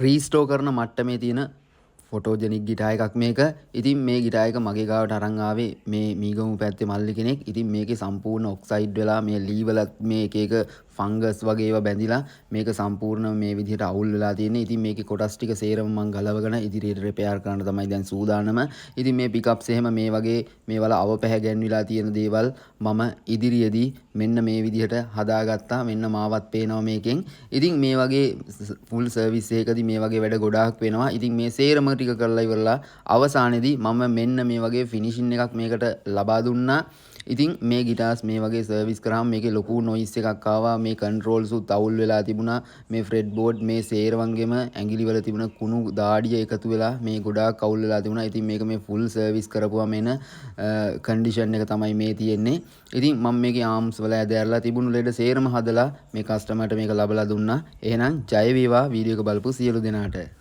Restore කරන මට්ටමේ තියෙන ෆොටෝජෙනික් ගිටාර් එකක් මේක. ඉතින් මේ ගිටාර් එක මගේ ගාවට අරන් ආවේ මේ මීගමු පැත්තේ මල්ලි කෙනෙක්. ඉතින් මේකේ සම්පූර්ණ ඔක්සයිඩ් වෙලා මේ ලී වලත් මේ එක එක ෆංගස් වගේ ඒවා බැඳිලා මේක සම්පූර්ණ මේ විදිහට අවුල් වෙලා තියෙන්නේ. ඉතින් මේකේ කොටස් ටික සේරම මම ගලවගෙන ඉදිරියට රිපෙයාර් කරන්න තමයි දැන් සූදානම. ඉතින් මේ පිකප්ස් එහෙම මේ වගේ මේවල අවපැහැ ගැන්විලා තියෙන දේවල් මම ඉදිරියේදී මෙන්න මේ විදිහට හදාගත්තා. මෙන්න මාවත් පේනවා මේකෙන්. ඉතින් මේ වගේ ෆුල් සර්විස් එකකදී මේ වගේ වැඩ ගොඩාක් වෙනවා. ඉතින් මේ සේරම ටික කරලා ඉවරලා අවසානයේදී මම මෙන්න මේ වගේ ෆිනිෂින් එකක් මේකට ලබා දුන්නා. ඉතින් මේ ගිටාර්ස් මේ වගේ සර්විස් කරාම මේකේ ලොකු නොයිස් එකක් ආවා. මේ කන්ට්‍රෝල්ස් උත් අවුල් වෙලා තිබුණා. මේ ෆ්‍රෙඩ් බෝඩ් මේ සේරවංගෙම ඇඟිලි වල තිබුණ කුණු දාඩිය එකතු වෙලා මේ ගොඩාක් අවුල් වෙලා තිබුණා. ඉතින් මේක මේ ෆුල් සර්විස් කරපුවාම එන කන්ඩිෂන් එක තමයි මේ තියෙන්නේ. ඉතින් මම මේකේ ආම්ස් වල ඇදලා තිබුණු ලෙඩ සේරම හදලා මේ කස්ටමර්ට මේක ලබලා දුන්නා. එහෙනම් ජය වේවා වීඩියෝ එක බලපු සියලු දෙනාට.